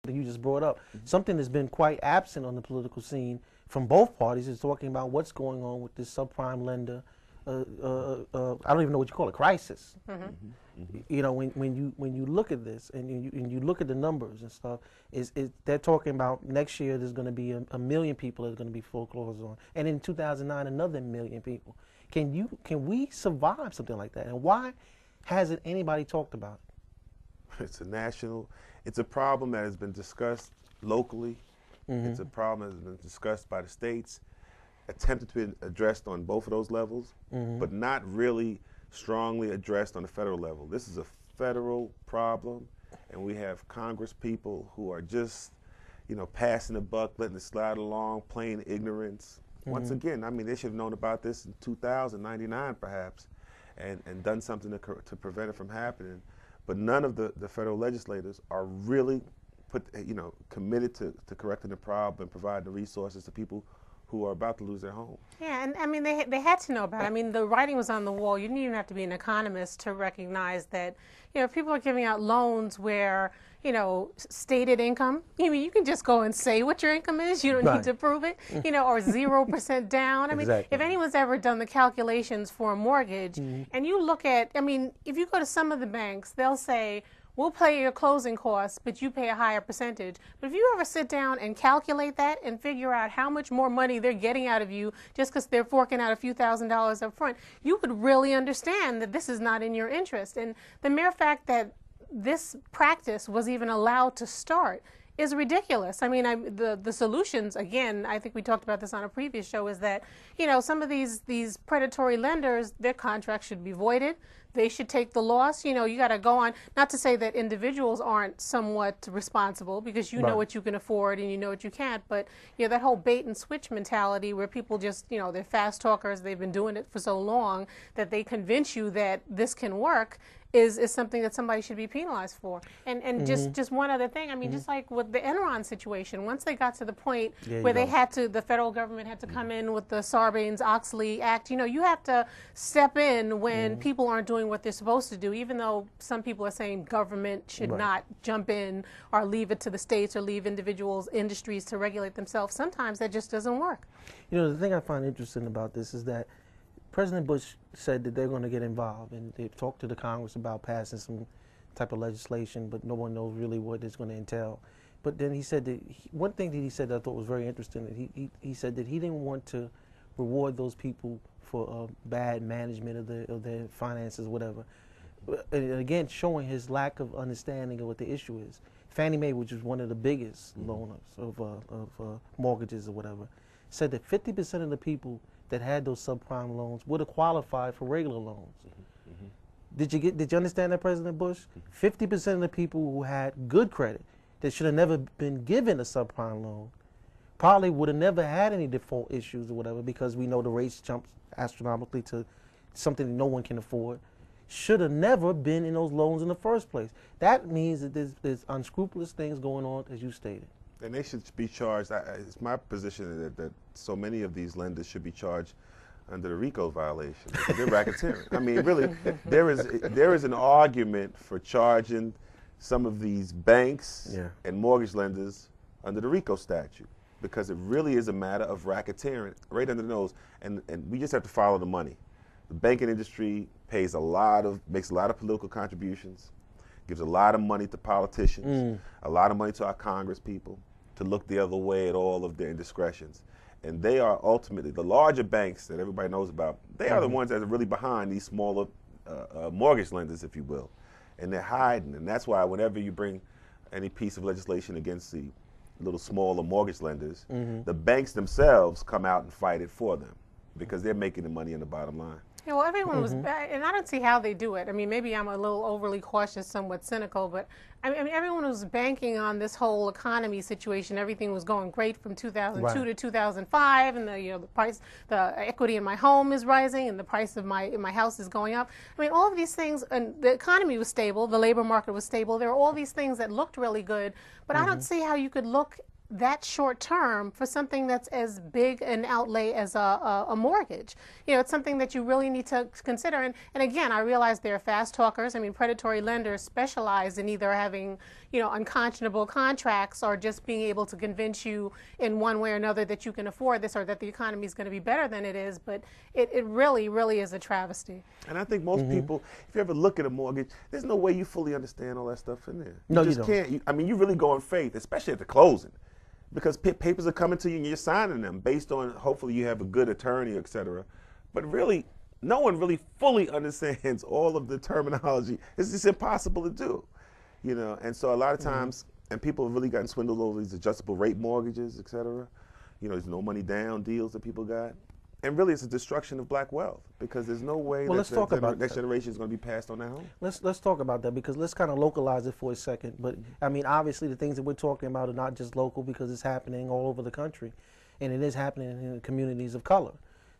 that you just brought up. Something that's been quite absent on the political scene from both parties is talking about what's going on with this subprime lender. I don't even know what you call it, crisis. You know, when you look at this and you look at the numbers and stuff, they're talking about next year there's going to be a million people that's going to be foreclosed on, and in 2009 another million people. Can we survive something like that? And why hasn't anybody talked about it? It's a problem that has been discussed locally. It's a problem that has been discussed by the states, attempted to be addressed on both of those levels, but not really strongly addressed on the federal level. This is a federal problem, and we have Congress people who are just, you know, passing the buck, letting it slide along, plain ignorance. Once again, I mean, they should have known about this in 2099 perhaps, and done something to prevent it from happening. But none of the federal legislators are really committed to correcting the problem and providing the resources to people who are about to lose their home. Yeah, and I mean, they had to know about it. I mean, the writing was on the wall. You didn't even have to be an economist to recognize that, you know, people are giving out loans where, you know, stated income. I mean, you can just go and say what your income is. You don't need to prove it, you know, or 0% down. I mean, if anyone's ever done the calculations for a mortgage, and you look at, I mean, if you go to some of the banks, they'll say, we'll pay your closing costs, but you pay a higher percentage. But if you ever sit down and calculate that and figure out how much more money they're getting out of you just because they're forking out a few $1,000s up front, you would really understand that this is not in your interest. And the mere fact that this practice was even allowed to start is ridiculous. I mean, the solutions, again, I think we talked about this on a previous show, is that, you know, some of these predatory lenders, their contracts should be voided. They should take the loss. You know, you got to go on, not to say that individuals aren't somewhat responsible, because you know what you can afford and you know what you can't, but, you know, that whole bait and switch mentality where people just, you know, they're fast talkers, they've been doing it for so long that they convince you that this can work, is something that somebody should be penalized for. And just one other thing, I mean, just like with the Enron situation, once they got to the point where they had to, the federal government had to come in with the Sarbanes-Oxley Act, you know, you have to step in when people aren't doing what they're supposed to do, even though some people are saying government should not jump in or leave it to the states or leave individuals, industries to regulate themselves. Sometimes that just doesn't work. You know, the thing I find interesting about this is that President Bush said that they're going to get involved, and they've talked to the Congress about passing some type of legislation, but no one knows really what it's going to entail. But then he said that one thing that he said that I thought was very interesting, that he said that he didn't want to reward those people for bad management of their finances or whatever. And again, showing his lack of understanding of what the issue is. Fannie Mae, which is one of the biggest loaners of mortgages or whatever, said that 50% of the people that had those subprime loans would have qualified for regular loans. Did you understand that, President Bush? 50% of the people who had good credit that should have never been given a subprime loan probably would have never had any default issues or whatever, because we know the rates jumped astronomically to something that no one can afford, should have never been in those loans in the first place. That means that there's unscrupulous things going on, as you stated. And they should be charged. It's my position that so many of these lenders should be charged under the RICO violation, because they're racketeering. I mean, really, there is an argument for charging some of these banks and mortgage lenders under the RICO statute, because it really is a matter of racketeering right under the nose, and we just have to follow the money. The banking industry makes a lot of political contributions, gives a lot of money to politicians, a lot of money to our Congress people to look the other way at all of their indiscretions. And they are ultimately, the larger banks that everybody knows about, they are the ones that are really behind these smaller mortgage lenders, if you will. And they're hiding. And that's why whenever you bring any piece of legislation against the little smaller mortgage lenders, the banks themselves come out and fight it for them, because they're making the money in the bottom line. Yeah, well, everyone was, and I don't see how they do it. I mean, maybe I'm a little overly cautious, somewhat cynical, but I mean, everyone was banking on this whole economy situation. Everything was going great from 2002 to 2005, and the price, the equity in my home is rising, and the price of my house is going up. I mean, all of these things, and the economy was stable, the labor market was stable. There were all these things that looked really good, but I don't see how you could look that short term for something that's as big an outlay as a mortgage. You know, it's something that you really need to consider. And again, I realize they're fast talkers. I mean, predatory lenders specialize in either having, you know, unconscionable contracts or just being able to convince you in one way or another that you can afford this or that the economy is going to be better than it is. But it really, really is a travesty. And I think most people, if you ever look at a mortgage, there's no way you fully understand all that stuff in there. No, you you just don't. can't. I mean, you really go in faith, especially at the closing. Because papers are coming to you and you're signing them based on, hopefully you have a good attorney, et cetera. But really, no one really fully understands all of the terminology. It's just impossible to do, you know. And so a lot of times, and people have really gotten swindled over these adjustable rate mortgages, et cetera. You know, there's no money down deals that people got. And really, it's a destruction of black wealth because there's no way that the next generation is going to be passed on that home. Let's talk about that because let's kind of localize it for a second. But I mean, obviously, the things that we're talking about are not just local because it's happening all over the country, and it is happening in communities of color.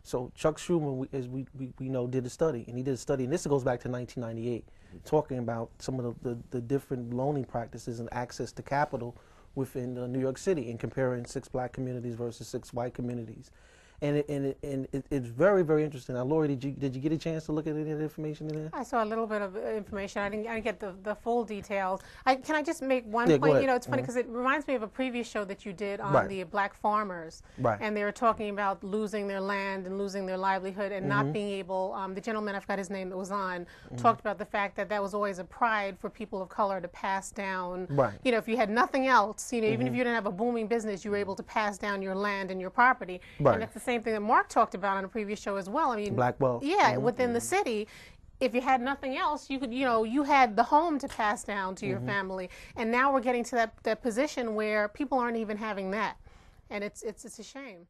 So Chuck Schumer, as we know, did a study, and he did a study, and this goes back to 1998, talking about some of the different loaning practices and access to capital within New York City, and comparing 6 black communities versus 6 white communities. And it's very, very interesting. Now, Lorie, did you get a chance to look at any of the information in there? I saw a little bit of information. I didn't get the full details. Can I just make one Yeah, point? go ahead. You know, it's funny because it reminds me of a previous show that you did on the black farmers. Right. And they were talking about losing their land and losing their livelihood and not being able, the gentleman, I forgot his name that was on, talked about the fact that that was always a pride for people of color to pass down. Right. You know, if you had nothing else, you know, even if you didn't have a booming business, you were able to pass down your land and your property. Right. And it's the same thing that Marq talked about on a previous show as well. I mean, Black wealth. Yeah, within the city, if you had nothing else, you could, you know, you had the home to pass down to your family. And now we're getting to that position where people aren't even having that, and it's a shame.